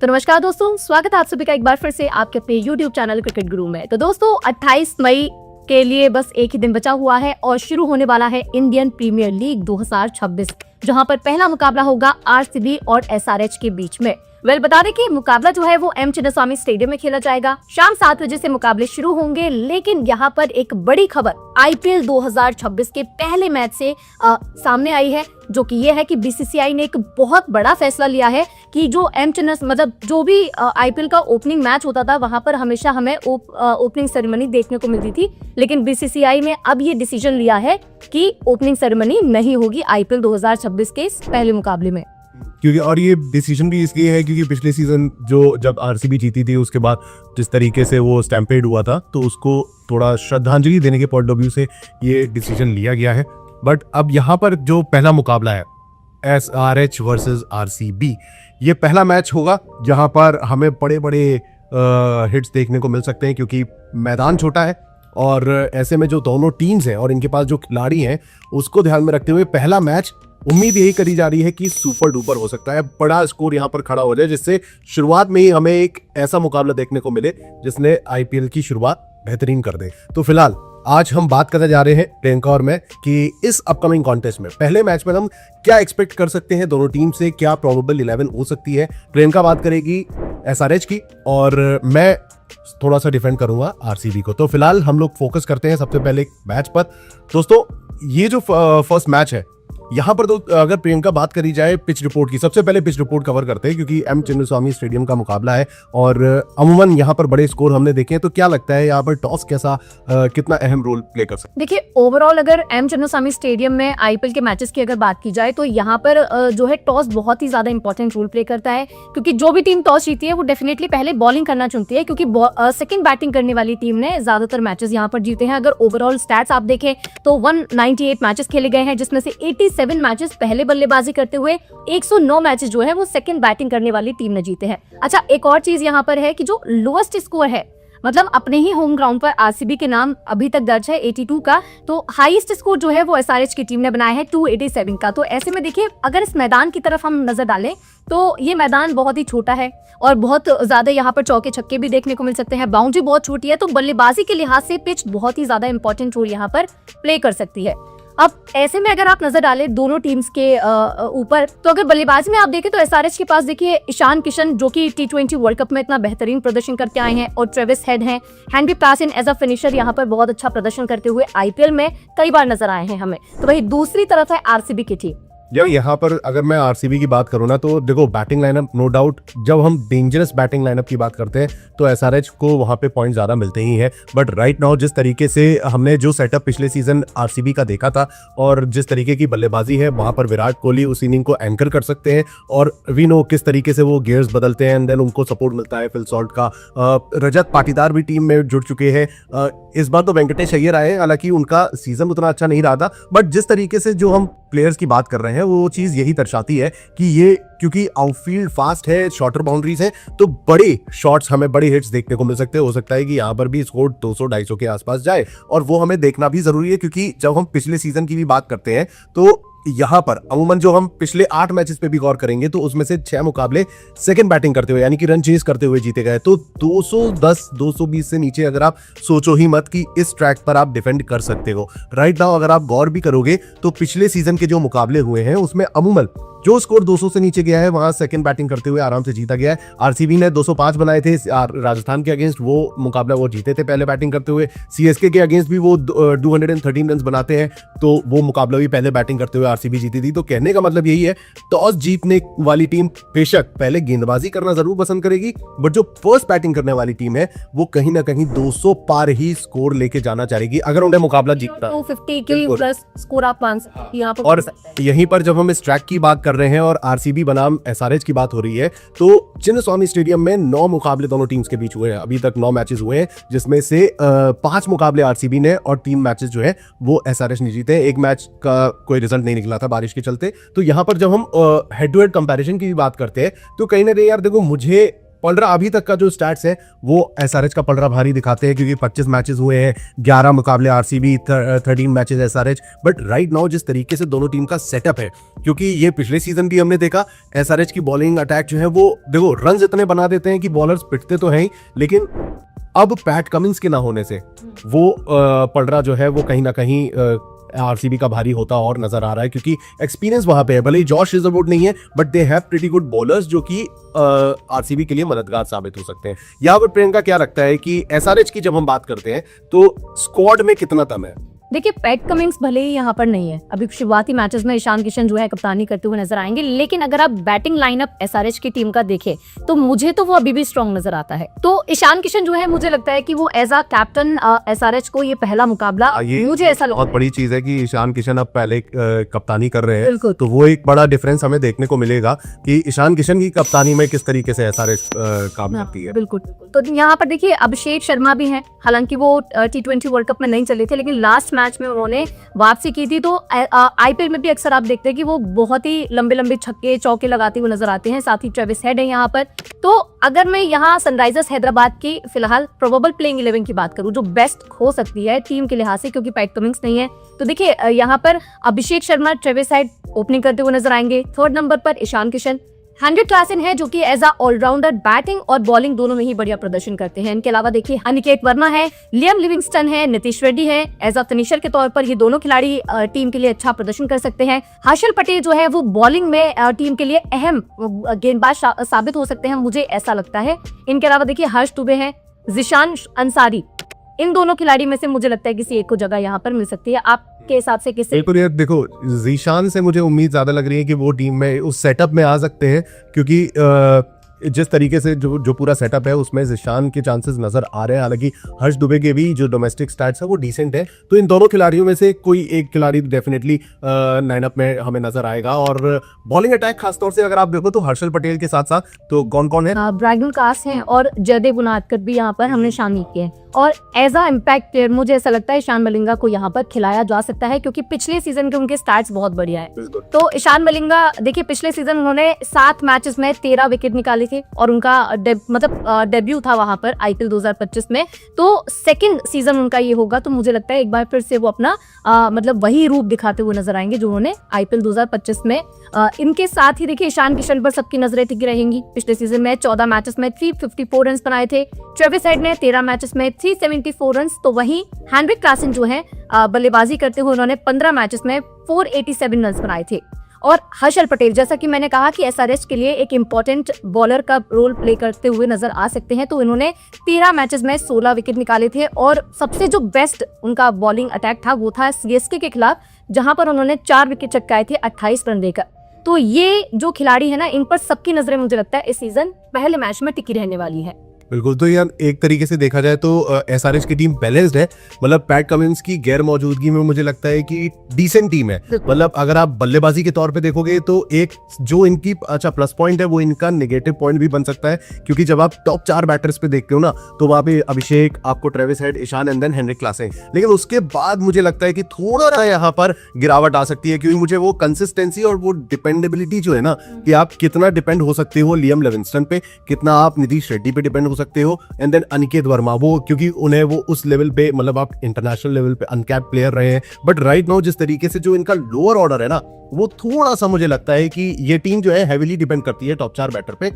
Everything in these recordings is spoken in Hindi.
तो नमस्कार दोस्तों, स्वागत है आप सभी का एक बार फिर से आपके अपने YouTube चैनल क्रिकेट गुरु में। तो दोस्तों 28 मई के लिए बस एक ही दिन बचा हुआ है और शुरू होने वाला है इंडियन प्रीमियर लीग 2026, जहां पर पहला मुकाबला होगा आरसीबी और एसआरएच के बीच में। बता दें कि मुकाबला जो है वो एम चिन्नास्वामी स्टेडियम में खेला जाएगा। शाम 7 बजे से मुकाबले शुरू होंगे, लेकिन यहाँ पर एक बड़ी खबर आईपीएल 2026 के पहले मैच से सामने आई है, जो कि ये है कि बीसीसीआई ने एक बहुत बड़ा फैसला लिया है कि जो जो भी आईपीएल का ओपनिंग मैच होता था वहां पर हमेशा हमें ओपनिंग सेरेमनी देखने को मिलती थी, लेकिन बीसीसीआई ने अब ये डिसीजन लिया है कि ओपनिंग सेरेमनी नहीं होगी आईपीएल 2026 के इस पहले मुकाबले में। क्योंकि और ये डिसीजन भी इसलिए है क्योंकि पिछले सीजन जब आरसीबी जीती थी उसके बाद जिस तरीके से वो स्टैम्पेड हुआ था, तो उसको थोड़ा श्रद्धांजलि देने के पॉइंट ऑफ व्यू से ये डिसीजन लिया गया है। बट अब यहाँ पर जो पहला मुकाबला है एसआरएच वर्सेस आरसीबी, ये पहला मैच होगा जहाँ पर हमें बड़े बड़े हिट्स देखने को मिल सकते हैं, क्योंकि मैदान छोटा है और ऐसे में जो दोनों टीम्स हैं और इनके पास जो खिलाड़ी हैं उसको ध्यान में रखते हुए पहला मैच उम्मीद यही करी जा रही है कि सुपर डुपर हो सकता है, बड़ा स्कोर यहाँ पर खड़ा हो जाए, जिससे शुरुआत में ही हमें एक ऐसा मुकाबला देखने को मिले जिसने आईपीएल की शुरुआत बेहतरीन कर दे। तो फिलहाल आज हम बात करने जा रहे हैं प्रियंका और मैं कि इस अपकमिंग कॉन्टेस्ट में पहले मैच में हम क्या एक्सपेक्ट कर सकते हैं दोनों टीम से, क्या प्रोबेबल 11 हो सकती है। प्रियंका बात करेगी एसआरएच की और मैं थोड़ा सा डिफेंड करूंगा आरसीबी को। तो फिलहाल हम लोग फोकस करते हैं सबसे पहले मैच पर। दोस्तों ये जो फर्स्ट मैच है यहाँ पर, तो अगर प्रियंका बात करी जाए पिच रिपोर्ट की, सबसे पहले पिच रिपोर्ट कवर करते हैं क्योंकि एम चिन्नास्वामी स्टेडियम का मुकाबला है और अमूमन यहाँ पर बड़े स्कोर हमने देखे हैं। तो क्या लगता है यहाँ पर टॉस कितना अहम रोल प्ले कर सकता है? देखिए ओवरऑल अगर एम चिन्नास्वामी स्टेडियम में आईपीएल के मैचेस की अगर बात की जाए तो यहाँ पर जो है टॉस बहुत ही ज्यादा इंपॉर्टेंट रोल प्ले करता है, क्योंकि जो भी टीम टॉस जीती है वो डेफिनेटली पहले बॉलिंग करना चुनती है, क्योंकि सेकंड बैटिंग करने वाली टीम ने ज्यादातर मैचेस यहाँ पर जीते हैं। अगर ओवरऑल स्टैट्स आप देखें तो 198 मैचेस खेले गए हैं, जिसमें से 87 मैचेस पहले बल्लेबाजी करते हुए 109 मैचेस जो है वो सेकंड बैटिंग करने वाली टीम ने जीते हैं। अच्छा, एक और चीज यहाँ पर है कि जो लोएस्ट स्कोर है, मतलब अपने ही होम ग्राउंड पर आरसीबी के नाम अभी तक दर्ज है 82 का, तो हाईएस्ट स्कोर जो है वो एसआरएच की टीम ने बनाया है 287 का। तो ऐसे में देखिए अगर इस मैदान की तरफ हम नजर डालें तो ये मैदान बहुत ही छोटा है और बहुत ज्यादा यहाँ पर चौके छक्के भी देखने को मिल सकते हैं, बाउंड्री बहुत छोटी है, तो बल्लेबाजी के लिहाज से पिच बहुत ही ज्यादा इंपॉर्टेंट रोल यहाँ पर प्ले कर सकती है। अब ऐसे में अगर आप नजर डालें दोनों टीम्स के ऊपर, तो अगर बल्लेबाजी में आप देखें तो एसआरएच के पास देखिए ईशान किशन जो कि T20 वर्ल्ड कप में इतना बेहतरीन प्रदर्शन करके आए हैं, और ट्रेविस हेड हैं, Henry Klaasen as a finisher यहाँ पर बहुत अच्छा प्रदर्शन करते हुए आईपीएल में कई बार नजर आए हैं हमें। तो वही दूसरी तरफ है आरसीबी की टीम। जब यहाँ पर अगर मैं आरसीबी की बात करूँ ना, तो देखो बैटिंग लाइनअप नो डाउट, जब हम डेंजरस बैटिंग लाइनअप की बात करते हैं तो एसआरएच को वहाँ पे पॉइंट ज़्यादा मिलते ही हैं। बट राइट नाउ जिस तरीके से हमने जो सेटअप पिछले सीजन आरसीबी का देखा था और जिस तरीके की बल्लेबाजी है, वहाँ पर विराट कोहली उस इनिंग को एंकर कर सकते हैं और वी नो किस तरीके से वो गियर्स बदलते हैं एंड देन उनको सपोर्ट मिलता है फिल सॉल्ट का। रजत पाटीदार भी टीम में जुड़ चुके हैं। इस बार तो वेंकटेश अय्यर आए, हालांकि उनका सीजन उतना अच्छा नहीं रहा था, बट जिस तरीके से जो हम प्लेयर्स की बात कर रहे हैं वो चीज़ यही दर्शाती है कि ये क्योंकि आउटफील्ड फास्ट है, शॉर्टर बाउंड्रीज है, तो बड़े शॉट्स हमें बड़ी हिट्स देखने को मिल सकते हैं। हो सकता है कि यहाँ पर भी स्कोर 200-250 के आसपास जाए और वो हमें देखना भी जरूरी है, क्योंकि जब हम पिछले सीजन की भी बात करते हैं तो यहाँ पर अमूमन जो हम पिछले 8 मैचेस पे भी गौर करेंगे तो उसमें से 6 मुकाबले सेकंड बैटिंग करते हुए यानी कि रन चेज करते हुए जीते गए। तो 210-220 से नीचे अगर आप सोचो ही मत कि इस ट्रैक पर आप डिफेंड कर सकते हो। राइट नाउ अगर आप गौर भी करोगे तो पिछले सीजन के जो मुकाबले हुए हैं उसमें अमूमन जो स्कोर 200 से नीचे गया है वहां सेकंड बैटिंग करते हुए आराम से जीता गया है। आरसीबी ने 205 बनाए थे राजस्थान के अगेंस्ट, वो मुकाबला वो जीते थे पहले बैटिंग करते हुए। सीएसके के अगेंस्ट भी वो 213 रन बनाते हैं, तो वो मुकाबला भी पहले बैटिंग करते हुए आरसीबी जीती थी। तो कहने का मतलब यही है, टॉस जीतने वाली टीम बेशक पहले गेंदबाजी करना जरूर पसंद करेगी, बट जो फर्स्ट बैटिंग करने वाली टीम है वो कहीं ना कहीं 200 पार ही स्कोर लेके जाना चाहेगी अगर उन्हें मुकाबला जीतना। 250 के प्लस स्कोर आप यहाँ पर। और यहीं पर जब हम इस ट्रैक की बात कर रहे हैं और आरसीबी बनाम एसआरएच की बात हो रही है, तो चिन्नास्वामी स्टेडियम में 9 मुकाबले दोनों टीम्स के बीच हुए हैं। अभी तक 9 मैचेस हुए हैं, जिसमें से 5 मुकाबले आरसीबी ने और 3 मैचेस जो है वो एसआरएच ने जीते। एक मैच का कोई रिजल्ट नहीं निकला था बारिश के चलते। तो यहाँ पर जब हम हेड टू हेड कंपैरिजन की भी बात करते हैं तो कहीं ना कहीं यार देखो, मुझे पलड़ा अभी तक का जो स्टैट्स है वो एसआरएच का पलड़ा भारी दिखाते हैं, क्योंकि 25 मैचेस हुए हैं, 11 मुकाबले RCB, 13 matches SRH. But right now जिस तरीके से दोनों टीम का सेटअप है, क्योंकि ये पिछले सीजन भी हमने देखा, एसआरएच की बॉलिंग अटैक जो है वो देखो रन इतने बना देते हैं कि बॉलर्स पिटते तो हैं ही, लेकिन अब पैट कमिंस के ना होने से वो पलड़ा जो है वो कहीं ना कहीं आरसीबी का भारी होता और नजर आ रहा है, क्योंकि एक्सपीरियंस वहां पे है। भले ही जॉश हेजलवुड नहीं है, but they have pretty good bowlers जो कि आरसीबी के लिए मददगार साबित हो सकते हैं। यहाँ पर प्रियंका क्या लगता है कि एसआरएच की जब हम बात करते हैं तो स्क्वाड में कितना दम है? देखिए, पैट कमिंग्स भले ही यहाँ पर नहीं है, अभी शुरुआती मैचेस में ईशान किशन जो है कप्तानी करते हुए नजर आएंगे, लेकिन अगर आप बैटिंग लाइनअप एसआरएच की टीम का देखें तो मुझे तो वो अभी भी स्ट्रॉन्ग नजर आता है। तो ईशान किशन जो है, मुझे लगता है कि वो एज अ कैप्टन एसआरएच को ये पहला मुकाबला, मुझे ऐसा बहुत बड़ी चीज है कि ईशान किशन अब पहले कप्तानी कर रहे हैं, बिल्कुल। तो वो एक बड़ा डिफरेंस हमें देखने को मिलेगा कि ईशान किशन की कप्तानी में किस तरीके से एसआरएच काम करती है। बिल्कुल। तो यहाँ पर देखिए अभिषेक शर्मा भी हैं, हालांकि वो T20 वर्ल्ड कप में नहीं चले थे, लेकिन लास्ट मैच में उन्होंने वापसी की थी। तो आईपीएल में भी अक्सर आप देखते हैं कि वो बहुत ही लंबे लंबे छक्के चौके लगाते हुए नजर आते हैं। साथ ही ट्रेविस हेड है यहाँ पर। तो अगर मैं यहाँ सनराइजर्स हैदराबाद की फिलहाल प्रोबेबल प्लेइंग 11 की बात करूं जो बेस्ट हो सकती है टीम के लिहाज से, क्योंकि पैट कमिंग्स नहीं है, तो देखिए यहाँ पर Abhishek Sharma, Travis head opening करते हुए नजर आएंगे। थर्ड नंबर पर ईशान किशन, हेनरी क्लासन है जो कि एज अ ऑलराउंडर बैटिंग और बॉलिंग दोनों में ही बढ़िया प्रदर्शन करते हैं। इनके अलावा देखिए अनिकेत वर्मा है, लियम लिविंगस्टन है, नीतीश रेड्डी है, एज अ फिनिशर के तौर पर ये दोनों खिलाड़ी टीम के लिए अच्छा प्रदर्शन कर सकते हैं। हर्षल पटेल जो है वो बॉलिंग में टीम के लिए अहम गेंदबाज साबित हो सकते हैं, मुझे ऐसा लगता है। इनके अलावा देखिए हर्ष दुबे है, जिशान अंसारी, इन दोनों खिलाड़ी में से मुझे लगता है किसी एक को जगह यहाँ पर मिल सकती है। आपके हिसाब से किसी? बिल्कुल यार, देखो जीशान से मुझे उम्मीद ज्यादा लग रही है कि वो टीम में उस सेटअप में आ सकते हैं, क्योंकि जिस तरीके से जो पूरा सेटअप है उसमें जिशान के चांसेस नजर आ रहे हैं। हालांकि हर्ष दुबे के भी जो डोमेस्टिक स्टैट्स है वो डिसेंट है, तो इन दोनों खिलाड़ियों में से कोई एक खिलाड़ी डेफिनेटली लाइनअप में हमें नजर आएगा। और बॉलिंग अटैक खासतौर से अगर आप देखो तो हर्षल पटेल के साथ साथ तो कौन कौन है? ब्राइडन कास हैं और जयदेव उनादकर भी यहाँ पर हमने शामिल किए हैं। और एज अ इम्पैक्ट प्लेयर मुझे ऐसा लगता है ईशान मलिंगा को यहाँ पर खिलाया जा सकता है, क्योंकि पिछले सीजन के उनके स्टार्ट्स बहुत बढ़िया है। तो ईशान मलिंगा देखिए पिछले सीजन उन्होंने 7 मैचेस में 13 विकेट निकाले थे और उनका डेब्यू था वहां पर आईपीएल 2025 में। तो सेकंड सीजन उनका ये होगा, तो मुझे लगता है एक बार फिर से वो अपना वही रूप दिखाते हुए नजर आएंगे जो उन्होंने आईपीएल 2025 में। इनके साथ ही देखिए ईशान किशन पर सबकी नजरें टिकी रहेंगी। पिछले सीजन में 14 मैचेस में 354 रन बनाए थे। ट्रेविस हेड ने 13 मैचेस में 374 रन। तो वहीं हेनरी क्लासन जो है बल्लेबाजी करते हुए उन्होंने 15 मैचेस में 487 रन बनाए थे। और हर्षल पटेल, जैसा कि मैंने कहा कि एसआरएच के लिए एक इम्पोर्टेंट बॉलर का रोल प्ले करते हुए नजर आ सकते हैं, तो इन्होंने 13 मैचेस में 16 विकेट निकाले थे। और सबसे जो बेस्ट उनका बॉलिंग अटैक था वो था सीएसके के खिलाफ, जहां पर उन्होंने 4 विकेट चटकाए थे 28 रन देकर। तो ये जो खिलाड़ी है ना, इन पर सबकी नजरें मुझे लगता है इस सीजन पहले मैच में टिकी रहने वाली है। बिल्कुल। तो यार एक तरीके से देखा जाए तो एसआरएच की टीम बैलेंस्ड है, मतलब पैट कमिंस की गैर मौजूदगी में मुझे लगता है कि डिसेंट टीम है। मतलब अगर आप बल्लेबाजी के तौर पे देखोगे तो एक जो इनकी अच्छा प्लस पॉइंट है वो इनका नेगेटिव पॉइंट भी बन सकता है, क्योंकि जब आप टॉप 4 बैटर्स पे देखते हो ना तो वहां पे अभिषेक, आपको Travis Head, Ishan and then Henry Klaasen. लेकिन उसके बाद मुझे लगता है कि थोड़ा ना यहाँ पर गिरावट आ सकती है, क्योंकि मुझे वो कंसिस्टेंसी और वो डिपेंडेबिलिटी जो है ना, कि आप कितना डिपेंड हो सकते हो लियम लिविंगस्टन पे, कितना आप नीतीश रेड्डी पे डिपेंड हो सकते हो, एंड देन अनिकेत वर्मा, वो क्योंकि उन्हें वो उस लेवल पे, मतलब आप इंटरनेशनल लेवल पे अनकैप्ड प्लेयर रहे हैं। बट राइट नाउ जिस तरीके से जो इनका लोअर ऑर्डर है ना, वो थोड़ा सा मुझे लगता है कि ये टीम जो है हेवीली डिपेंड करती है टॉप 4 बैटर पे।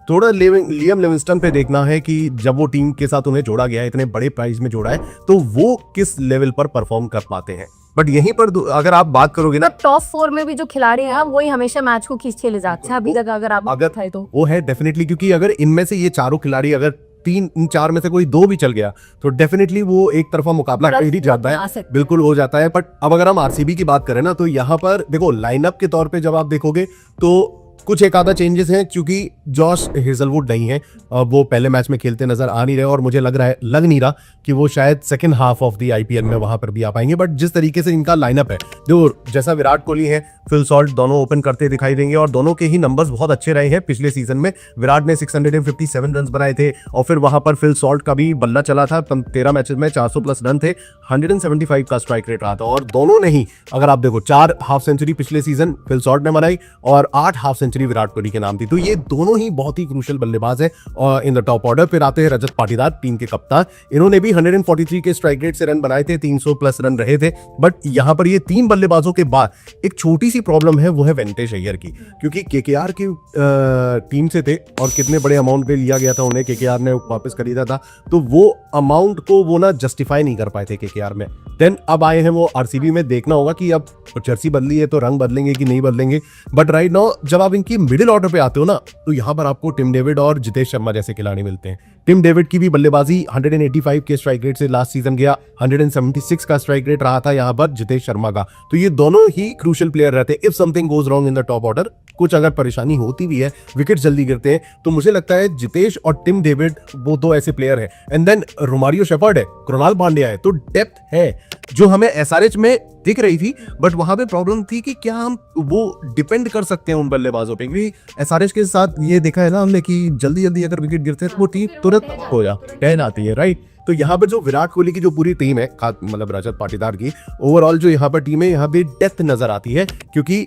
थोड़ा लियम लिविंगस्टन पे देखना है कि जब वो टीम के साथ उन्हें जोड़ा गया है, इतने बड़े प्राइस में जोड़ा है, तो वो किस लेवल पर परफॉर्म कर पाते हैं। बट यहीं पर अगर आप बात करोगे ना, टॉप 4 में भी जो खिलाड़ी हैं वही हमेशा मैच को खींच के ले जाते हैं अभी तक, अगर आप बताएं तो वो है डेफिनेटली। क्योंकि अगर इनमें से ये चारों खिलाड़ी, अगर 3-4 में से कोई 2 भी चल गया तो डेफिनेटली वो एक तरफा मुकाबला कर ही जाता है, बिल्कुल हो जाता है। बट अब अगर हम आरसीबी की बात करें ना, तो यहाँ पर देखो लाइनअप के तौर पे जब आप देखोगे तो कुछ एक आधा चेंजेस हैं, क्योंकि जॉश हेजलवुड नहीं है, वो पहले मैच में खेलते नजर आ नहीं रहे, और मुझे लग नहीं रहा कि वो शायद second half of the IPL में वहां पर भी आ पाएंगे। बट जिस तरीके से इनका लाइनअप है, जो जैसा विराट कोहली है, फिल सॉल्ट, दोनों ओपन करते दिखाई देंगे, और दोनों के ही नंबर्स बहुत अच्छे रहे हैं पिछले सीजन में। विराट ने 657 रन बनाए थे, और फिर वहां पर फिल सॉल्ट का भी बल्ला चला था, 13 मैचेस में 400 प्लस रन थे, 175 का स्ट्राइक रेट रहा था। और दोनों ने ही, अगर आप देखो, 4 हाफ सेंचुरी पिछले सीजन फिल सॉल्ट ने बनाई और 8 half century century Virat Kohli के नाम थी। तो ये दोनों ही बहुत ही क्रूशियल बल्लेबाज है और इन द टॉप ऑर्डर। फिर आते हैं रजत पाटीदार, टीम के कप्तान। इन्होंने भी 143 के स्ट्राइक रेट से रन बनाए थे, 300 प्लस रन रहे थे। बट यहाँ पर ये 3 बल्लेबाजों के बाद एक छोटी सी प्रॉब्लम है, वो है वेंकटेश अय्यर की, क्योंकि केकेआर की टीम से थे और कितने बड़े अमाउंट पे लिया गया था उन्हें, केकेआर ने वापस खरीदा था, तो वो अमाउंट को वो ना जस्टिफाई नहीं कर पाए थे केकेआर में। देन अब आए हैं वो आरसीबी में, देखना होगा कि अब जर्सी बदली है तो रंग बदलेंगे कि नहीं बदलेंगे। बट राइट नाउ जब आप इनकी मिडिल ऑर्डर पे आते हो ना, तो यहाँ पर आपको टिम डेविड और जितेश शर्मा जैसे खिलाड़ी मिलते हैं। टिम डेविड की भी बल्लेबाजी 185 के स्ट्राइक रेट से लास्ट सीजन गया, 176 का स्ट्राइक रेट रहा था यहाँ पर जितेश शर्मा का। तो ये दोनों ही क्रूशियल प्लेयर रहते हैं। If something goes wrong in the top order, कुछ अगर परेशानी होती भी है, विकेट जल्दी गिरते हैं, तो मुझे लगता है जितेश और टिम डेविड वो दो ऐसे प्लेयर हैं। एंड देन रोमारियो शेफर्ड है, कृणाल पांड्या है, तो डेप्थ है जो हमें एसआरएच में दिख रही थी। बट वहां पे प्रॉब्लम थी कि क्या हम वो डिपेंड कर सकते हैं उन बल्लेबाजों पे, क्योंकि एसआरएच के साथ ये देखा है ना हमने कि जल्दी जल्दी अगर विकेट गिरते हैं तो वो टीम तुरंत हो जाती, टहन आती है, राइट। तो यहाँ पर जो विराट कोहली की जो पूरी टीम है, मतलब रजत पाटीदार की ओवरऑल जो यहाँ पर टीम है, यहाँ पे डेप्थ नजर आती है, क्योंकि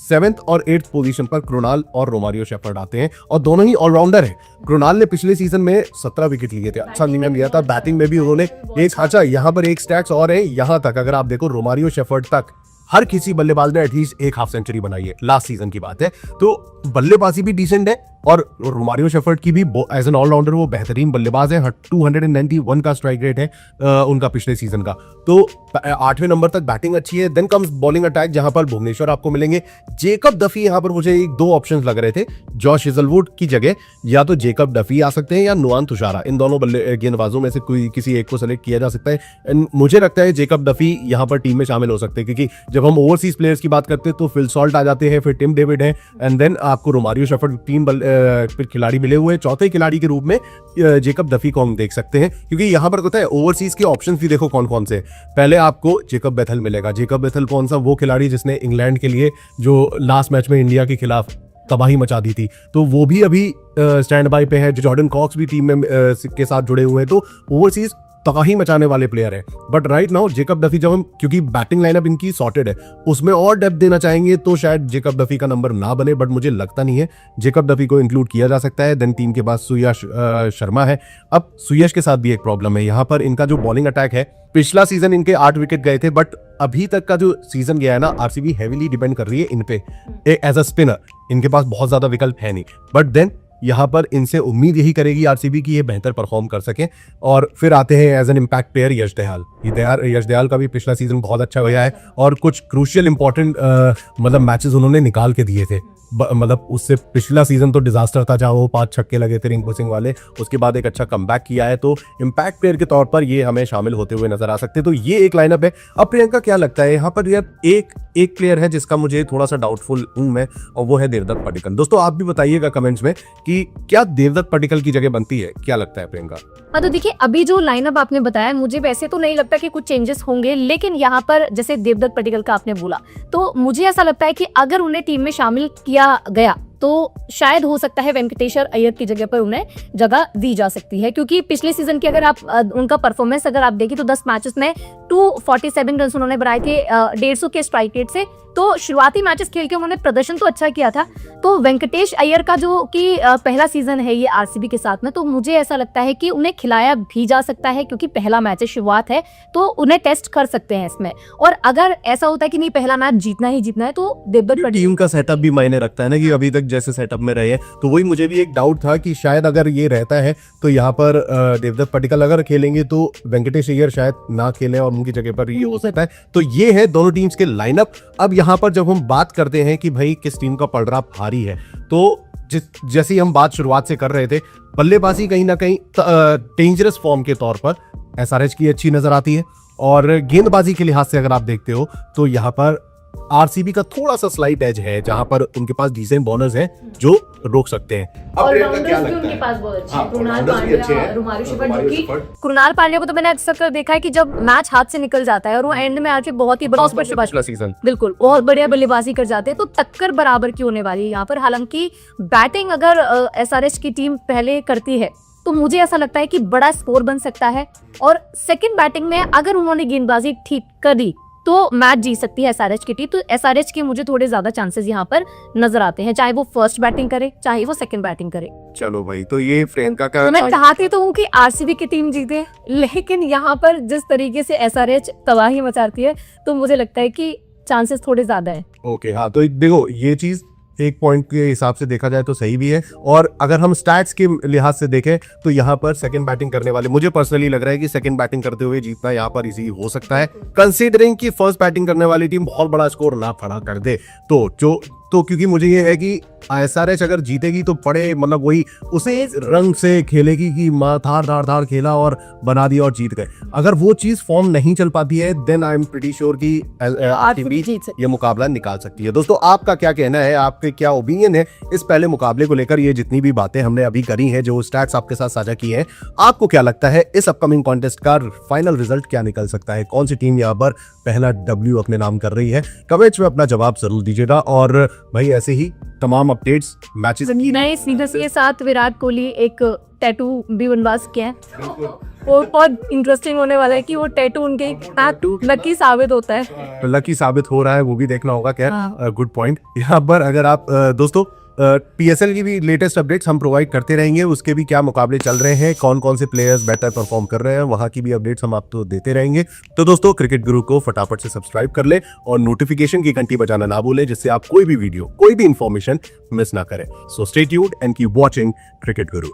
7th और 8th पोजीशन पर कृणाल और रोमारियो शेफर्ड आते हैं और दोनों ही ऑलराउंडर हैं। कृणाल ने पिछले सीजन में 17 विकेट लिए थे, अच्छा नियम लिया था, बैटिंग में भी उन्होंने एक, अच्छा यहाँ पर एक स्टैट्स और है, यहाँ तक अगर आप देखो रोमारियो शेफर्ड तक हर किसी बल्लेबाज ने एटलीस्ट एक हाफ सेंचुरी बनाई है, लास्ट सीजन की बात है। तो बल्लेबाजी भी डिसेंट है और रोमारियो शेफर्ड की भी एज एन ऑलराउंडर वो बेहतरीन बल्लेबाज है। 291 का स्ट्राइक रेट है उनका पिछले सीजन का। तो 8वें नंबर तक बैटिंग अच्छी है। देन कम्स बॉलिंग अटैक, जहां पर भुवनेश्वर आपको मिलेंगे। जेकब डफी, यहाँ पर मुझे 2 ऑप्शंस लग रहे थे, जॉश हेजलवुड की जगह या तो जेकब डफी आ सकते हैं या नुआन तुषारा, इन दोनों गेंदबाजों में से कोई किसी एक को सेलेक्ट किया जा सकता है। एंड मुझे लगता है जेकब डफी यहाँ पर टीम में शामिल हो सकते हैं, क्योंकि जब हम ओवरसीज प्लेयर्स की बात करते हैं तो फिल सॉल्ट आ जाते हैं, फिर टिम डेविड है, एंड देन आपको रोमारियो शेफर्ड, 3 फिर खिलाड़ी मिले हुए हैं। चौथे खिलाड़ी के रूप में जेकब डफी को हम देख सकते हैं, क्योंकि यहाँ पर होता है ओवरसीज के ऑप्शंस भी देखो कौन कौन से। पहले आपको जेकब बेथल मिलेगा। जेकब बेथल कौन सा, वो खिलाड़ी जिसने इंग्लैंड के लिए जो लास्ट मैच में इंडिया के खिलाफ तबाही मचा दी थी, तो वो भी अभी स्टैंड बाय पे है। जॉर्डन कॉक्स भी टीम में के साथ जुड़े हुए हैं, तो ओवरसीज तबाही मचाने वाले प्लेयर है। But right now Jacob Duffy, जब हम, क्योंकि बैटिंग लाइनअप इनकी सॉर्टेड है, उसमें और डेप्थ देना चाहेंगे तो शायद जेकब डफी का नंबर ना बने, बट मुझे लगता नहीं है। जेकब डफी को इंक्लूड किया जा सकता है। देन टीम के पास सुयश शर्मा है। अब सुयश के साथ भी एक प्रॉब्लम है, यहाँ पर इनका जो बॉलिंग अटैक है, पिछला सीजन इनके 8 विकेट गए थे, बट अभी तक का जो सीजन गया है ना, आरसीबी हेवीली डिपेंड कर रही है इन पे एज अ स्पिनर। इनके पास बहुत ज्यादा विकल्प है नहीं, बट देन यहाँ पर इनसे उम्मीद यही करेगी आरसीबी की ये बेहतर परफॉर्म कर सके। और फिर आते हैं एज एन इम्पैक्ट प्लेयर यश दयाल। यश दयाल का भी पिछला सीजन बहुत अच्छा गया है और कुछ क्रूशियल इंपॉर्टेंट मतलब मैचेस उन्होंने निकाल के दिए थे। मतलब उससे पिछला सीजन तो डिजास्टर था, जहाँ वो 5 छक्के लगे थे रिंकू सिंह वाले, उसके बाद एक अच्छा कमबैक किया है। तो इम्पैक्ट प्लेयर के तौर पर ये हमें शामिल होते हुए नजर आ सकते हैं। तो ये एक लाइनअप है। अब प्रियंका क्या लगता है, यहाँ पर यार एक प्लेयर है जिसका मुझे थोड़ा सा डाउटफुल हूं मैं, और वो है देवदत्त पडिक्कल। दोस्तों आप भी बताइएगा कमेंट्स में कि क्या देवदत्त पडिक्कल की जगह बनती है, क्या लगता है प्रियंका? हाँ, तो देखिए अभी जो लाइनअप आपने बताया, मुझे वैसे तो नहीं लगता कि कुछ चेंजेस होंगे, लेकिन यहाँ पर जैसे देवदत्त पडिक्कल का आपने बोला, तो मुझे ऐसा लगता है कि अगर उन्हें टीम में शामिल किया गया तो शायद हो सकता है वेंकटेश्वर अय्यर की जगह पर उन्हें जगह दी जा सकती है। क्योंकि पिछले सीजन की अगर आप उनका परफॉर्मेंस अगर आप देखें तो 10 मैचेस में 247 रन उन्होंने बनाए थे 150 के स्ट्राइक रेट से। तो शुरुआती मैचेस खेल के उन्होंने प्रदर्शन तो अच्छा किया था। तो वेंकटेश अय्यर का जो कि पहला सीजन है ये आरसीबी के साथ में, तो मुझे ऐसा लगता है कि उन्हें खिलाया भी जा सकता है, क्योंकि पहला मैच है, शुरुआत है, तो उन्हें टेस्ट कर सकते हैं इसमें। और अगर ऐसा होता है कि नहीं पहला मैच जीतना ही जीतना है, तो देवदत्त टीम का सेटअप भी मायने रखता है ना, कि अभी तक जैसे सेटअप में रहे हैं। तो वही मुझे भी एक डाउट था कि शायद अगर ये रहता है तो यहाँ पर देवदत्त पडिक्कल अगर खेलेंगे तो वेंकटेश अय्यर शायद ना खेलें और उनकी जगह पर ये हो सकता है। तो ये है दोनों टीम्स के लाइनअप। अब यहाँ पर जब हम बात करते हैं कि भाई किस टीम का पलड़ा भारी है, तो जैसी हम बात शुरुआत से कर रहे थे, बल्लेबाजी कहीं ना कहीं डेंजरस फॉर्म के तौर पर एसआरएच की अच्छी नजर आती है, और गेंदबाजी के लिहाज से अगर आप देखते हो तो यहाँ पर आरसीबी का थोड़ा सा स्लाइट एज है, जहां पर उनके पास डिसेंट बॉलर्स हैं जो रोक सकते हैं। और ऑलराउंडर्स भी उनके पास बहुत अच्छे हैं, कृणाल पांड्या, रोमारियो शेफर्ड, जो कि कृणाल पांड्या को तो मैंने अक्सर देखा है कि जब मैच हाथ से निकल जाता है और वो एंड में आके बहुत ही बड़ा सीजन बिल्कुल बहुत बढ़िया बल्लेबाजी कर जाते हैं, तो टक्कर बराबर की होने वाली है यहाँ पर। हालांकि बैटिंग अगर एसआरएच की टीम पहले करती है तो मुझे ऐसा लगता है कि बड़ा स्कोर बन सकता है। और सेकंड बैटिंग में अगर उन्होंने गेंदबाजी ठीक कर दी तो मैच जीत सकती है एसआरएच की टीम। तो एसआरएच के मुझे थोड़े ज्यादा चांसेस यहाँ पर नजर आते हैं, चाहे वो फर्स्ट बैटिंग करे चाहे वो सेकंड बैटिंग करे। चलो भाई, तो ये प्रियंका का तो मैं चाहती तो हूँ कि आरसीबी की टीम जीते, लेकिन यहाँ पर जिस तरीके से एसआरएच तबाही मचाती है तो मुझे लगता है कि चांसेस थोड़े ज्यादा है। ओके, हाँ, तो देखो ये चीज एक पॉइंट के हिसाब से देखा जाए तो सही भी है, और अगर हम स्टैट्स के लिहाज से देखें तो यहाँ पर सेकंड बैटिंग करने वाले, मुझे पर्सनली लग रहा है कि सेकंड बैटिंग करते हुए जीतना यहाँ पर इजी हो सकता है, कंसीडरिंग कि फर्स्ट बैटिंग करने वाली टीम बहुत बड़ा स्कोर ना खड़ा कर दे। तो क्योंकि मुझे ये है कि एसआरएच अगर जीतेगी तो बड़े मतलब वही उसे रंग से खेलेगी कि धार धार धार खेला और बना दिया और जीत गए। अगर वो चीज फॉर्म नहीं चल पाती है then I am pretty sure कि आरसीबी ये मुकाबला निकाल सकती है। दोस्तों, आपका क्या कहना है, आपके क्या ओपिनियन है इस पहले मुकाबले को लेकर? ये जितनी भी बातें हमने अभी करी हैं, जो स्टैट्स आपके साथ साझा की हैं, आपको क्या लगता है इस अपकमिंग कॉन्टेस्ट का फाइनल रिजल्ट क्या निकल सकता है? कौन सी टीम यहाँ पर पहला डब्ल्यू अपने नाम कर रही है? कमेंट्स में अपना जवाब जरूर दीजिएगा, और भाई ऐसे ही तमाम अपडेट्स मैचेस नए सीजन के साथ विराट कोहली एक टैटू भी बनवास किया है, वो बहुत इंटरेस्टिंग होने वाला है कि वो टैटू उनके लकी साबित होता है। लकी साबित हो रहा है, वो भी देखना होगा। क्या हाँ। Good point. यहाँ पर अगर आप दोस्तों पीएसएल की भी लेटेस्ट अपडेट्स हम प्रोवाइड करते रहेंगे, उसके भी क्या मुकाबले चल रहे हैं, कौन कौन से प्लेयर्स बेटर परफॉर्म कर रहे हैं, वहां की भी अपडेट्स हम आपको देते रहेंगे। तो दोस्तों, क्रिकेट गुरु को फटाफट से सब्सक्राइब कर ले और नोटिफिकेशन की घंटी बजाना ना भूले, जिससे आप कोई भी वीडियो, कोई भी इंफॉर्मेशन मिस ना करें। So stay tuned and keep watching cricket Guru.